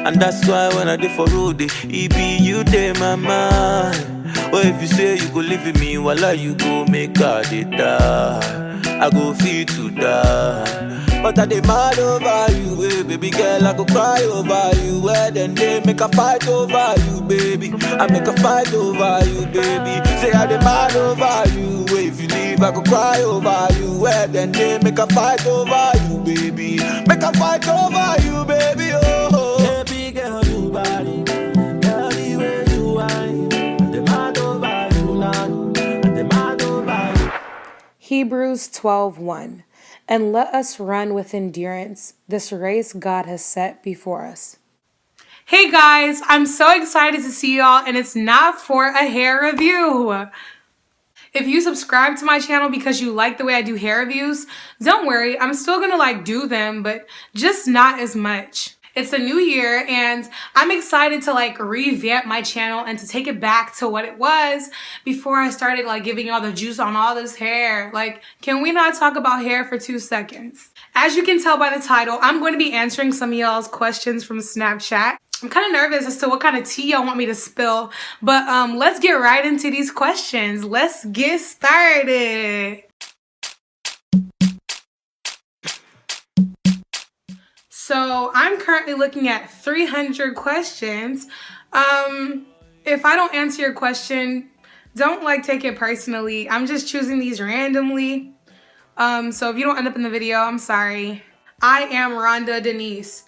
And that's why when I did for road, it be you day my mind. Or if you say you go live with me, voila, you go make a day die. I go feel to die. But I demand over you, baby girl, I go cry over you. Where then they make a fight over you, baby. I make a fight over you, baby. Say I demand over you. If you leave, I go cry over you. Where then they make a fight over you, baby. Make a fight over you, baby. Oh, baby girl, you body. Girl, the way you whine. I demand over you now. I demand over you. Hebrews 12:1. And let us run with endurance this race God has set before us. Hey guys, I'm so excited to see y'all, and it's not for a hair review. If you subscribe to my channel because you like the way I do hair reviews, don't worry, I'm still gonna do them, but just not as much. It's a new year and I'm excited to revamp my channel and to take it back to what it was before I started giving y'all the juice on all this hair. Can we not talk about hair for 2 seconds? As you can tell by the title, I'm going to be answering some of y'all's questions from Snapchat. I'm kind of nervous as to what kind of tea y'all want me to spill, but let's get right into these questions. Let's get started. So I'm currently looking at 300 questions. If I don't answer your question, don't take it personally. I'm just choosing these randomly. So if you don't end up in the video, I'm sorry. I am Rhonda Denise.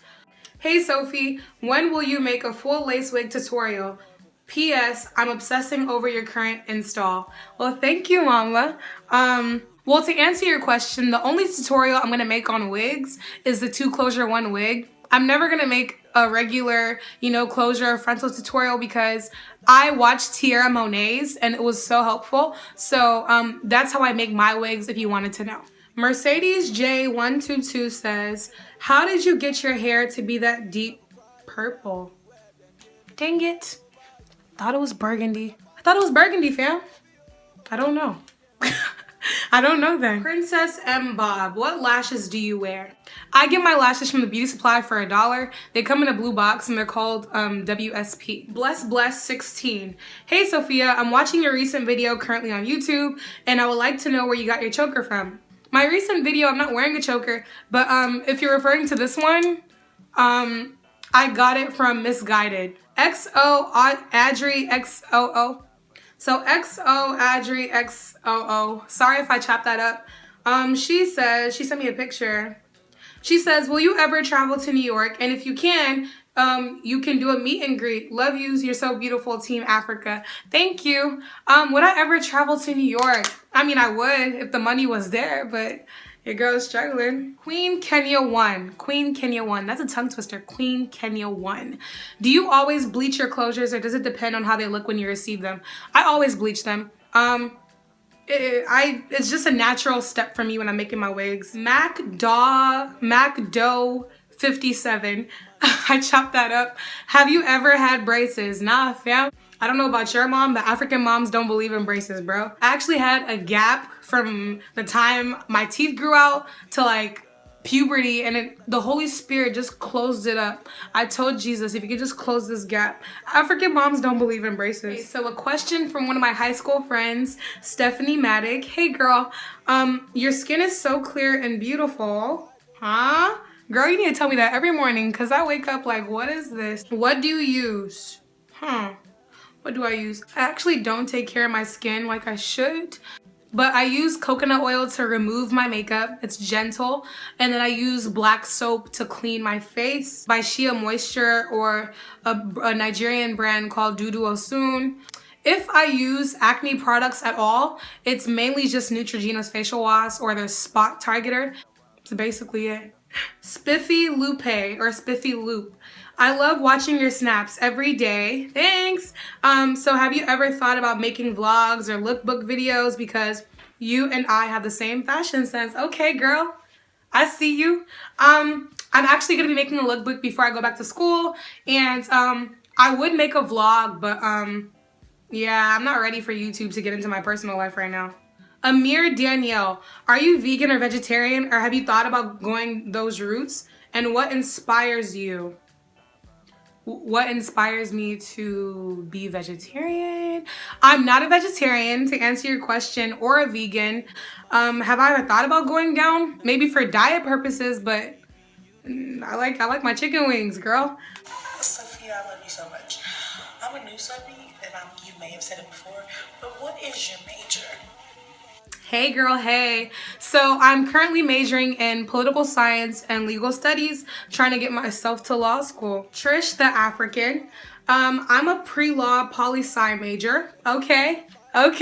Hey Sophie, when will you make a full lace wig tutorial? P.S. I'm obsessing over your current install. Well, thank you, Mama. Well, to answer your question, the only tutorial I'm gonna make on wigs is the 2-closure 1 wig. I'm never gonna make a regular, closure or frontal tutorial because I watched Tierra Monet's and it was so helpful. So that's how I make my wigs if you wanted to know. Mercedes J122 says, how did you get your hair to be that deep purple? Dang it. Thought it was burgundy. I thought it was burgundy, fam. I don't know. I don't know then. Princess M. Bob, what lashes do you wear? I get my lashes from the beauty supply for $1. They come in a blue box and they're called WSP. Bless 16. Hey Sophia, I'm watching your recent video currently on YouTube and I would like to know where you got your choker from. My recent video, I'm not wearing a choker, but if you're referring to this one, I got it from Missguided. XO Adri XOO. So XO Adri XOO. Sorry if I chopped that up. She sent me a picture. She says, will you ever travel to New York? And if you can do a meet and greet. Love yous, you're so beautiful, Team Africa. Thank you. Would I ever travel to New York? I mean, I would if the money was there, but your girl's struggling. Queen Kenya 1. Queen Kenya 1. That's a tongue twister. Queen Kenya 1. Do you always bleach your closures or does it depend on how they look when you receive them? I always bleach them. It's just a natural step for me when I'm making my wigs. MacDoe 57. I chopped that up. Have you ever had braces? Nah, fam. I don't know about your mom, but African moms don't believe in braces, bro. I actually had a gap from the time my teeth grew out to puberty, and the Holy Spirit just closed it up. I told Jesus, if you could just close this gap. African moms don't believe in braces. Okay, so a question from one of my high school friends, Stephanie Maddock. Hey girl, your skin is so clear and beautiful. Huh? Girl, you need to tell me that every morning because I wake up what is this? What do you use? What do I use? I actually don't take care of my skin like I should. But I use coconut oil to remove my makeup. It's gentle. And then I use black soap to clean my face by Shea Moisture or a Nigerian brand called Dudu Osun. If I use acne products at all, it's mainly just Neutrogena's facial wash or their spot targeter. That's basically it. Spiffy Lupe or Spiffy Loop. I love watching your snaps every day. Thanks. So have you ever thought about making vlogs or lookbook videos because you and I have the same fashion sense? Okay, girl. I see you. I'm actually going to be making a lookbook before I go back to school, and I would make a vlog, but yeah, I'm not ready for YouTube to get into my personal life right now. Amir Danielle, are you vegan or vegetarian, or have you thought about going those routes? And what inspires you? What inspires me to be vegetarian? I'm not a vegetarian, to answer your question, or a vegan. Have I ever thought about going down? Maybe for diet purposes, but I like my chicken wings, girl. Sophia, I love you so much. I'm a new Sophie, and you may have said it before, but what is your major? Hey girl, hey. So I'm currently majoring in political science and legal studies, trying to get myself to law school. Trish the African. I'm a pre-law poli-sci major. Okay. And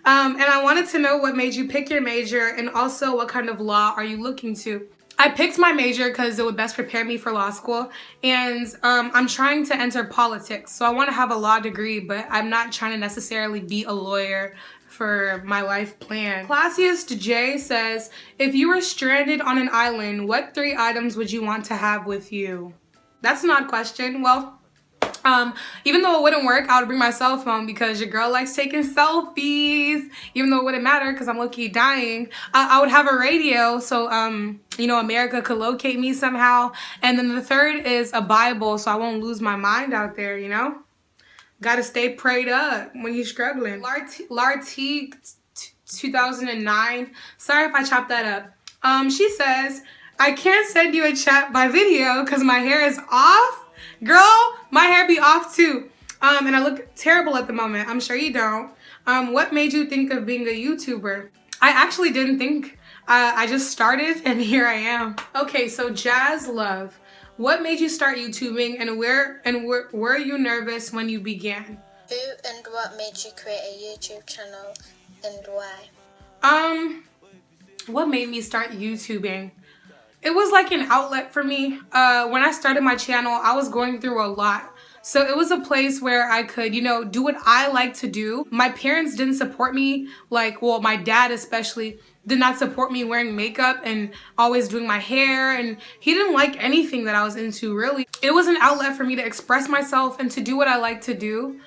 I wanted to know what made you pick your major, and also what kind of law are you looking to? I picked my major because it would best prepare me for law school, and I'm trying to enter politics. So I want to have a law degree, but I'm not trying to necessarily be a lawyer for my life plan. Classiest J says, if you were stranded on an island, what 3 items would you want to have with you? That's an odd question. Well, even though it wouldn't work, I would bring my cell phone because your girl likes taking selfies. Even though it wouldn't matter because I'm low-key dying. I would have a radio so, you know, America could locate me somehow. And then the 3rd is a Bible so I won't lose my mind out there, you know? Gotta stay prayed up when you're struggling. Larty 2009. Sorry if I chopped that up. She says, I can't send you a chat by video because my hair is off. Girl, my hair be off too. And I look terrible at the moment. I'm sure you don't. What made you think of being a YouTuber? I actually didn't think. I just started and here I am. Okay, so Jazz Love. What made you start YouTubing, and were you nervous when you began? Who and what made you create a YouTube channel, and why? What made me start YouTubing? It was like an outlet for me. When I started my channel, I was going through a lot. So it was a place where I could, you know, do what I like to do. My parents didn't support me, well, my dad especially did not support me wearing makeup and always doing my hair, and he didn't like anything that I was into, really. It was an outlet for me to express myself and to do what I like to do.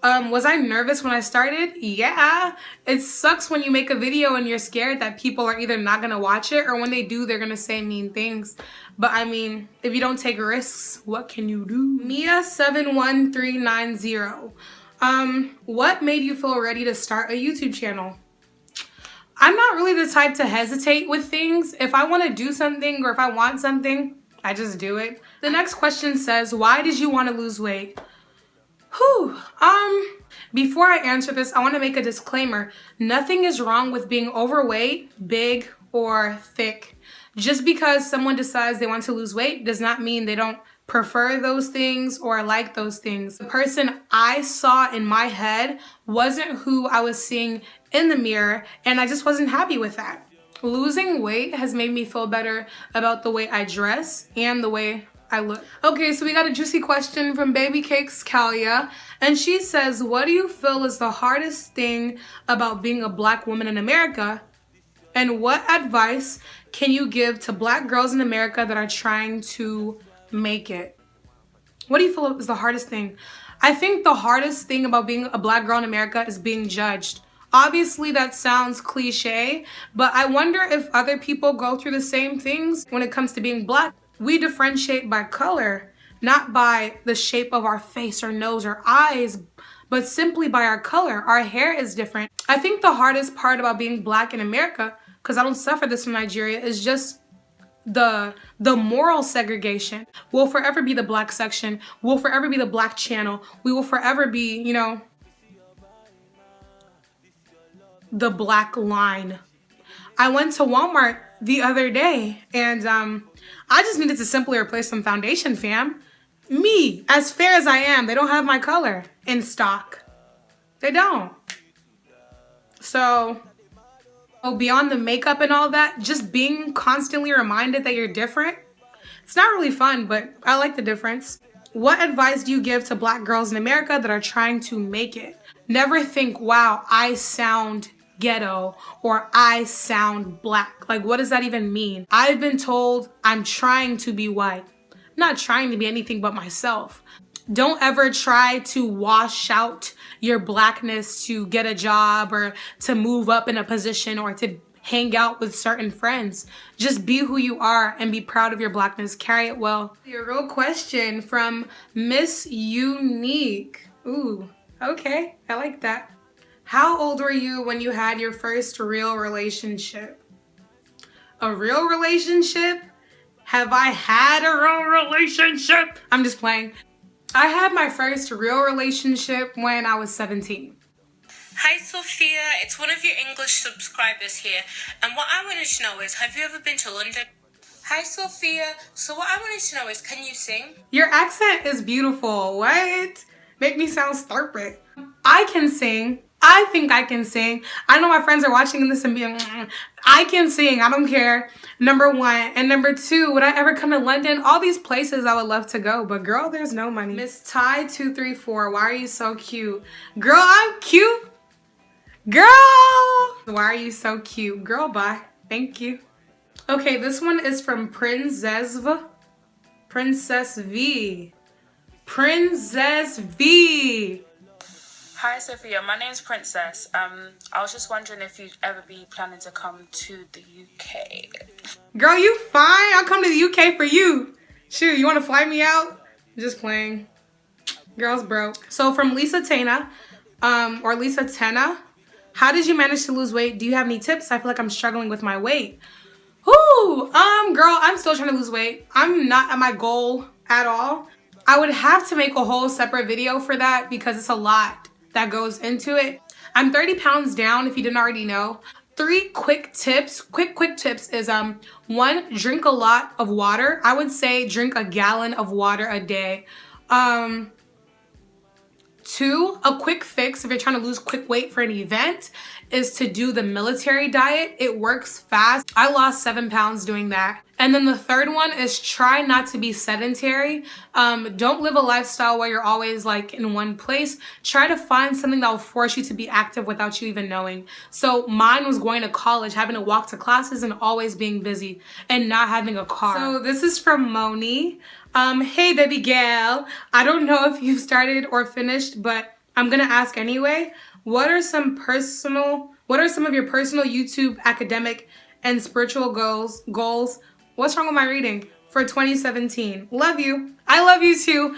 Was I nervous when I started? Yeah. It sucks when you make a video and you're scared that people are either not gonna watch it, or when they do, they're gonna say mean things. But I mean, if you don't take risks, what can you do? Mia71390. What made you feel ready to start a YouTube channel? I'm not really the type to hesitate with things. If I want to do something or if I want something, I just do it. The next question says, why did you want to lose weight? Whew. Before I answer this, I want to make a disclaimer. Nothing is wrong with being overweight, big, or thick. Just because someone decides they want to lose weight does not mean they don't prefer those things or like those things. The person I saw in my head wasn't who I was seeing in the mirror, and I just wasn't happy with that. Losing weight has made me feel better about the way I dress and the way I look. Okay, so we got a juicy question from Baby Cakes Kalia, and she says, what do you feel is the hardest thing about being a Black woman in America? And what advice can you give to Black girls in America that are trying to make it? What do you feel is the hardest thing? I think the hardest thing about being a Black girl in America is being judged. Obviously, that sounds cliche, but I wonder if other people go through the same things when it comes to being Black. We differentiate by color, not by the shape of our face or nose or eyes, but simply by our color. Our hair is different. I think the hardest part about being Black in America, because I don't suffer this in Nigeria, is just the moral segregation. We'll forever be the Black section. We'll forever be the Black channel. We will forever be, you know, the Black line. I went to Walmart the other day and I just needed to simply replace some foundation, fam. Me, as fair as I am, they don't have my color in stock. They don't. So, beyond the makeup and all that, just being constantly reminded that you're different, it's not really fun, but I like the difference. What advice do you give to Black girls in America that are trying to make it? Never think, wow, I sound ghetto or I sound Black. Like, what does that even mean? I've been told I'm trying to be white. I'm not trying to be anything but myself. Don't ever try to wash out your Blackness to get a job or to move up in a position or to hang out with certain friends. Just be who you are and be proud of your Blackness. Carry it well. Your real question from Miss Unique. Ooh, okay, I like that. How old were you when you had your first real relationship? A real relationship? Have I had a real relationship? I'm just playing. I had my first real relationship when I was 17. Hi Sophia, it's one of your English subscribers here, and what I wanted to know is, have you ever been to London? Hi Sophia, so what I wanted to know is, can you sing? Your accent is beautiful. What? Make me sound stupid. I can sing. I think I can sing. I know my friends are watching this and being, I can sing. I don't care. Number one. And number two, would I ever come to London? All these places I would love to go, but girl, there's no money. Miss Ty234, why are you so cute? Girl, I'm cute. Girl, why are you so cute? Girl, bye. Thank you. Okay, this one is from Princess V. Princess V. Princess V. Hi Sophia, my name's Princess. I was just wondering if you'd ever be planning to come to the UK. Girl, you fine. I'll come to the UK for you. Shoot, you want to fly me out? Just playing. Girl's broke. So from Lisa Tena, or Lisa Tena, how did you manage to lose weight? Do you have any tips? I feel like I'm struggling with my weight. Ooh, girl, I'm still trying to lose weight. I'm not at my goal at all. I would have to make a whole separate video for that because it's a lot that goes into it. I'm 30 pounds down, if you didn't already know. Three quick tips, quick tips is one, drink a lot of water. I would say drink a gallon of water a day. Two, a quick fix if you're trying to lose quick weight for an event is to do the military diet. It works fast. I lost 7 pounds doing that. And then the third one is try not to be sedentary. Don't live a lifestyle where you're always like in one place. Try to find something that will force you to be active without you even knowing. So mine was going to college, having to walk to classes and always being busy and not having a car. So this is from Moni. Hey baby gal, I don't know if you've started or finished, but I'm gonna ask anyway. What are some of your personal YouTube academic and spiritual goals? What's wrong with my reading? For 2017. Love you. I love you too.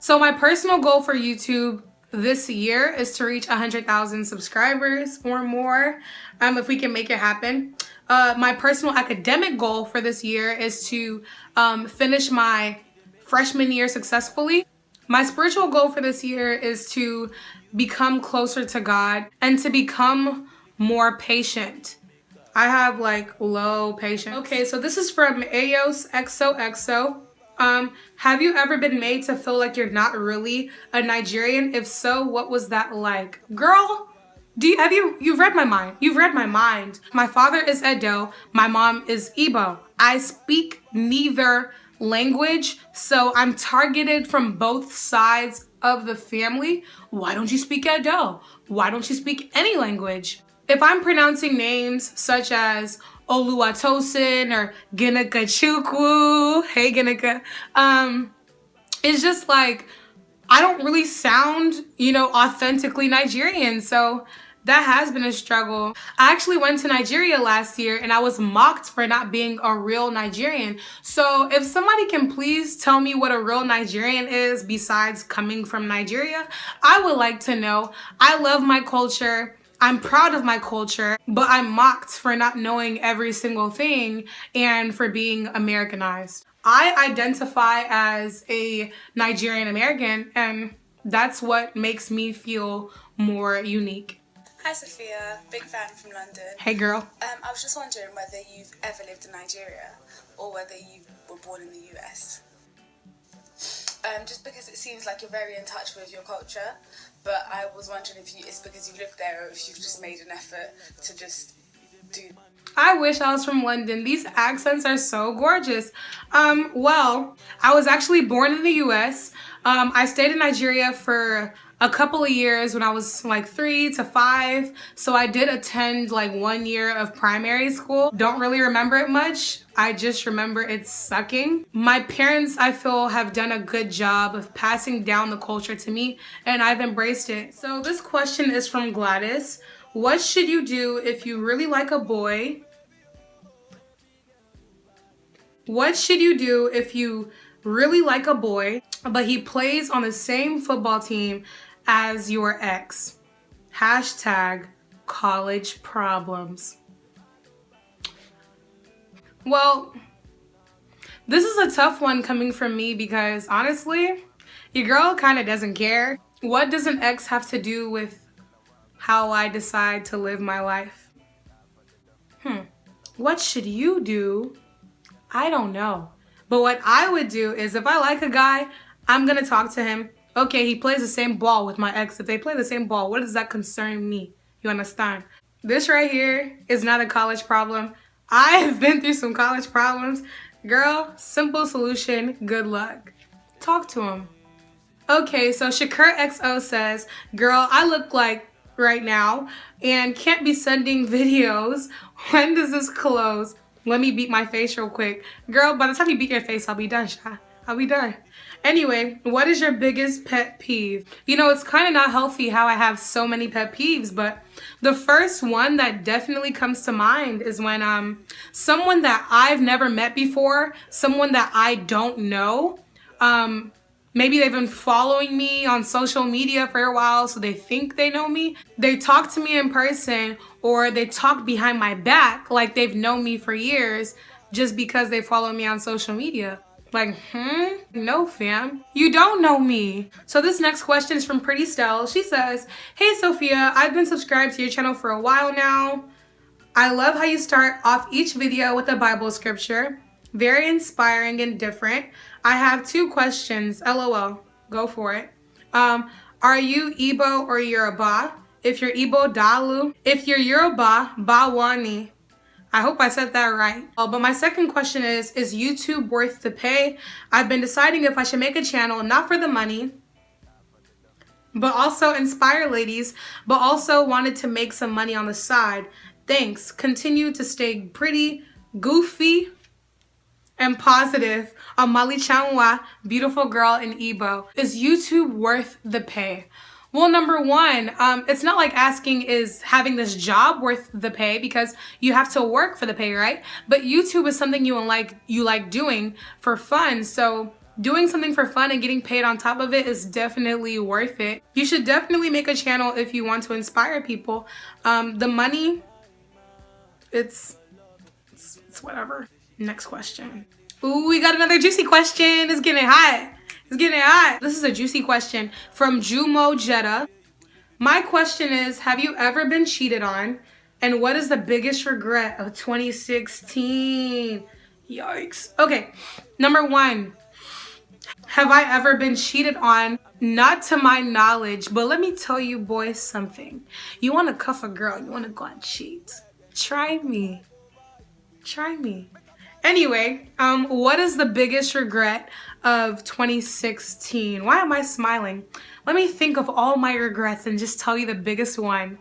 So my personal goal for YouTube this year is to reach 100,000 subscribers or more, if we can make it happen. My personal academic goal for this year is to finish my freshman year successfully. My spiritual goal for this year is to become closer to God and to become more patient. I have like low patience. Okay, so this is from Ayos XOXO. Have you ever been made to feel like you're not really a Nigerian? If so, what was that like? Girl, you've read my mind. You've read my mind. My father is Edo. My mom is Igbo. I speak neither language, so I'm targeted from both sides of the family. Why don't you speak Edo? Why don't you speak any language? If I'm pronouncing names such as Oluwatosin or Ginika Chukwu, hey Ginika, it's just like, I don't really sound, authentically Nigerian. So that has been a struggle. I actually went to Nigeria last year and I was mocked for not being a real Nigerian. So if somebody can please tell me what a real Nigerian is besides coming from Nigeria, I would like to know. I love my culture. I'm proud of my culture, but I'm mocked for not knowing every single thing and for being Americanized. I identify as a Nigerian American, and that's what makes me feel more unique. Hi Sophia, big fan from London. Hey girl. I was just wondering whether you've ever lived in Nigeria or whether you were born in the US. Just because it seems like you're very in touch with your culture, but I was wondering if it's because you lived there or if you've just made an effort to just do. I wish I was from London. These accents are so gorgeous. Well, I was actually born in the US. I stayed in Nigeria for a couple of years when I was like 3 to 5. So I did attend like 1 year of primary school. Don't really remember it much. I just remember it sucking. My parents, I feel, have done a good job of passing down the culture to me, and I've embraced it. So this question is from Gladys. What should you do if you really like a boy? What should you do if you really like a boy, but he plays on the same football team as your ex? Hashtag college problems. Well, this is a tough one coming from me because honestly, your girl kind of doesn't care. What does an ex have to do with how I decide to live my life? What should you do? I don't know. But what I would do is if I like a guy, I'm gonna talk to him. Okay, he plays the same ball with my ex. If they play the same ball, what does that concern me? You understand? This right here is not a college problem. I've been through some college problems. Girl, simple solution, good luck. Talk to him. Okay, so Shakur XO says, girl, I look like right now and can't be sending videos. When does this close? Let me beat my face real quick. Girl, by the time you beat your face, I'll be done, Sha. I'll be done. Anyway, what is your biggest pet peeve? You know, it's kind of not healthy how I have so many pet peeves, but the first one that definitely comes to mind is when someone that I've never met before, someone that I don't know, maybe they've been following me on social media for a while, so they think they know me. They talk to me in person or they talk behind my back like they've known me for years just because they follow me on social media. Like, no fam, you don't know me. So this next question is from Pretty Stell. She says, hey Sophia, I've been subscribed to your channel for a while now. I love how you start off each video with a Bible scripture. Very inspiring and different. I have 2 questions, LOL, go for it. Are you Igbo or Yoruba? If you're Igbo, Dalu. If you're Yoruba, Bawani. I hope I said that right. But my second question is YouTube worth the pay? I've been deciding if I should make a channel, not for the money, but also inspire ladies, but also wanted to make some money on the side. Thanks. Continue to stay pretty, goofy, and positive. Amali Chanwa, beautiful girl in Igbo. Is YouTube worth the pay? Well, number one, it's not like asking is having this job worth the pay because you have to work for the pay, right? But YouTube is something you like doing for fun. So doing something for fun and getting paid on top of it is definitely worth it. You should definitely make a channel if you want to inspire people. The money, it's whatever. Next question. Ooh, we got another juicy question. It's getting hot. It's getting hot. This is a juicy question from Jumo Jetta. My question is, have you ever been cheated on? And what is the biggest regret of 2016? Yikes. Okay, number 1. Have I ever been cheated on? Not to my knowledge, but let me tell you boys something. You want to cuff a girl, you want to go and cheat. Try me. Try me. Anyway, what is the biggest regret of 2016? Why am I smiling? Let me think of all my regrets and just tell you the biggest one.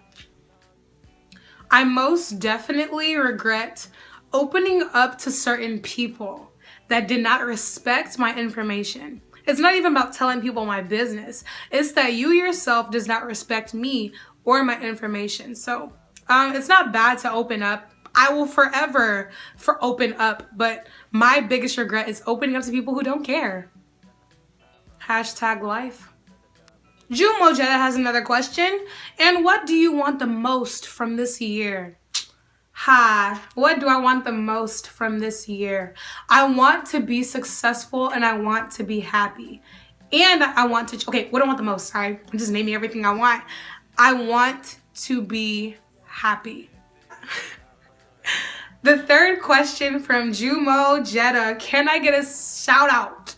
I most definitely regret opening up to certain people that did not respect my information. It's not even about telling people my business. It's that you yourself does not respect me or my information. So it's not bad to open up. I will forever open up, but my biggest regret is opening up to people who don't care. Hashtag life. Jumo Jetta has another question. And what do you want the most from this year? What do I want the most from this year? I want to be successful and I want to be happy. And I want to, okay, what do I want the most? Sorry, I'm just naming everything I want. I want to be happy. The third question from Jumo Jetta. Can I get a shout out?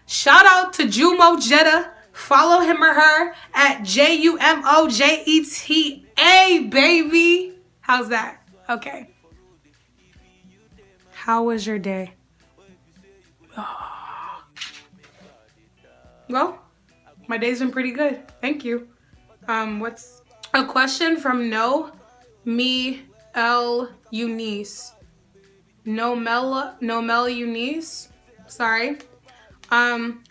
Shout out to Jumo Jetta. Follow him or her at JUMOJETA, baby. How's that? Okay. How was your day? Oh. Well, my day's been pretty good. Thank you. What's a question from Mel Eunice. Nomel Eunice. Sorry.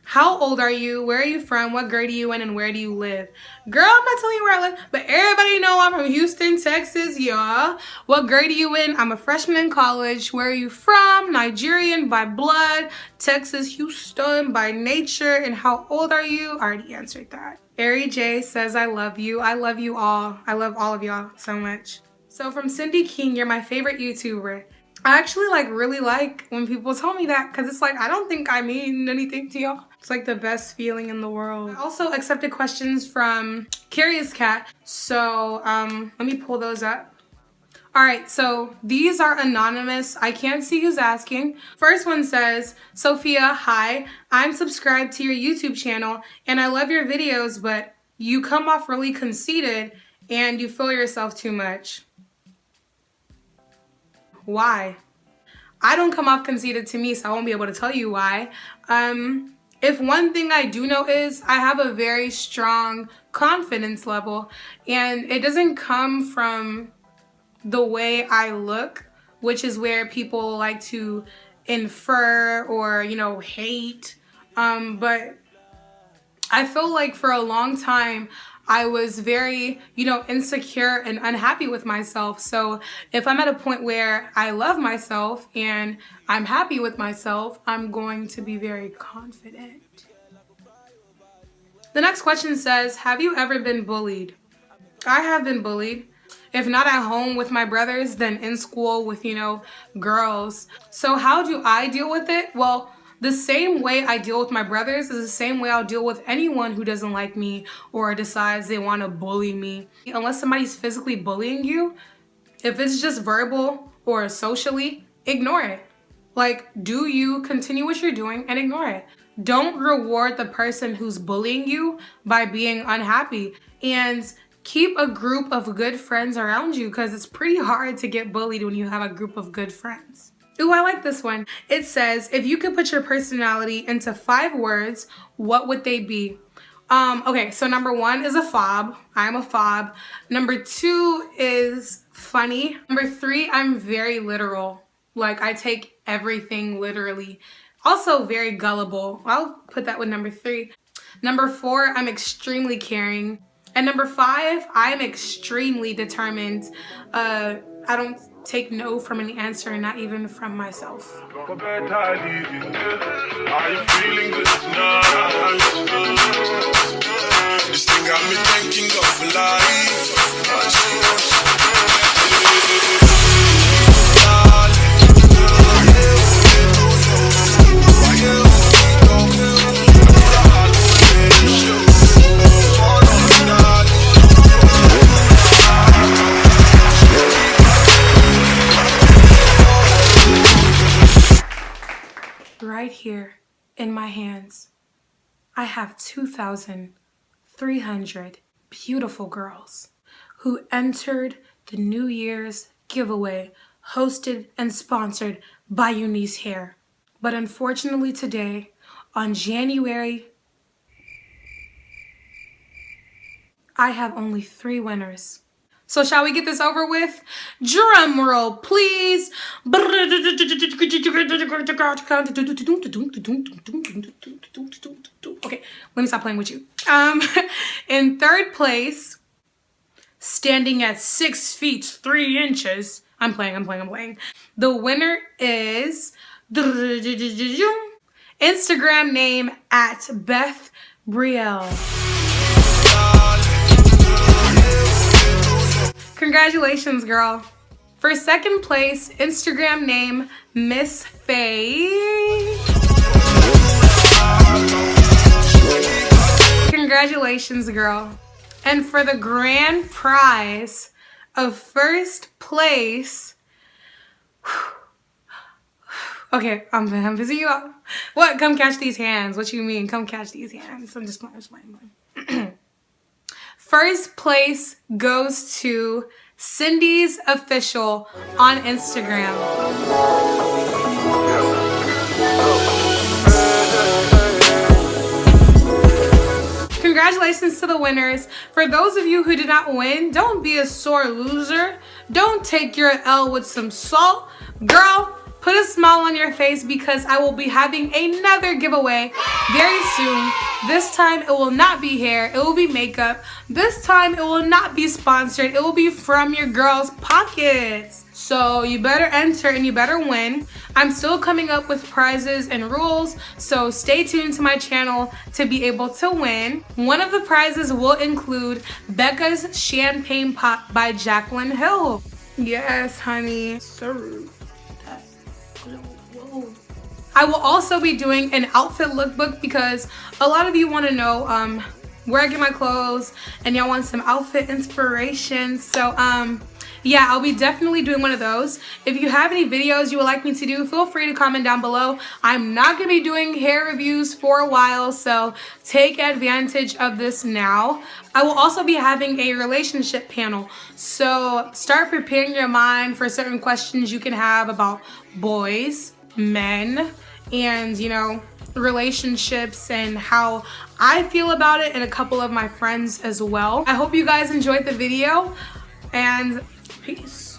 How old are you? Where are you from? What grade are you in? And where do you live? Girl, I'm not telling you where I live, but everybody know I'm from Houston, Texas, y'all. What grade are you in? I'm a freshman in college. Where are you from? Nigerian by blood, Texas, Houston by nature. And how old are you? I already answered that. Ari J says, I love you. I love you all. I love all of y'all so much. So from Cindy King, you're my favorite YouTuber. I actually really like when people tell me that, because it's like, I don't think I mean anything to y'all. It's like the best feeling in the world. I also accepted questions from Curious Cat. So let me pull those up. All right, so these are anonymous. I can't see who's asking. First one says, Sophia, hi, I'm subscribed to your YouTube channel and I love your videos, but you come off really conceited and you feel yourself too much. Why? I don't come off conceited to me, so I won't be able to tell you why. If one thing I do know is I have a very strong confidence level, and it doesn't come from the way I look, which is where people like to infer or, hate. But I feel like for a long time, I was very, insecure and unhappy with myself. So if I'm at a point where I love myself and I'm happy with myself, I'm going to be very confident. The next question says, have you ever been bullied? I have been bullied. If not at home with my brothers, then in school with, girls. So how do I deal with it? Well, the same way I deal with my brothers is the same way I'll deal with anyone who doesn't like me or decides they want to bully me. Unless somebody's physically bullying you, if it's just verbal or socially, ignore it. Do you continue what you're doing and ignore it. Don't reward the person who's bullying you by being unhappy. And keep a group of good friends around you, because it's pretty hard to get bullied when you have a group of good friends. Ooh, I like this one. It says, if you could put your personality into 5 words, what would they be? Okay, so number 1 is a fob. I'm a fob. Number 2 is funny. Number 3, I'm very literal. I take everything literally. Also very gullible. I'll put that with number 3. Number 4, I'm extremely caring. And number 5, I'm extremely determined. I don't take no from any answer, not even from myself. Are you feeling good tonight? This thing got me thinking of life. Right here in my hands, I have 2,300 beautiful girls who entered the New Year's giveaway hosted and sponsored by Eunice Hair. But unfortunately today, on January, I have only 3 winners. So shall we get this over with? Drum roll, please. Okay, let me stop playing with you. In 3rd place, standing at 6 feet 3 inches. I'm playing. The winner is Instagram name at Beth Brielle. Congratulations, girl. For 2nd place, Instagram name Miss Faye. Congratulations, girl. And for the grand prize of 1st place, okay, I'm busy you up. What? Come catch these hands. What you mean? Come catch these hands. I'm just playing. 1st place goes to Cindy's Official on Instagram. Congratulations to the winners. For those of you who did not win, don't be a sore loser. Don't take your L with some salt. Girl, put a smile on your face because I will be having another giveaway very soon. This time it will not be hair, it will be makeup. This time it will not be sponsored, it will be from your girl's pockets. So you better enter and you better win. I'm still coming up with prizes and rules, so stay tuned to my channel to be able to win. One of the prizes will include Becca's Champagne Pop by Jaclyn Hill. Yes, honey. Sir. I will also be doing an outfit lookbook because a lot of you want to know where I get my clothes and y'all want some outfit inspiration. So yeah, I'll be definitely doing one of those. If you have any videos you would like me to do, feel free to comment down below. I'm not going to be doing hair reviews for a while, so take advantage of this now. I will also be having a relationship panel, so start preparing your mind for certain questions you can have about boys, men, and you know, relationships and how I feel about it, and a couple of my friends as well. I hope you guys enjoyed the video, and peace.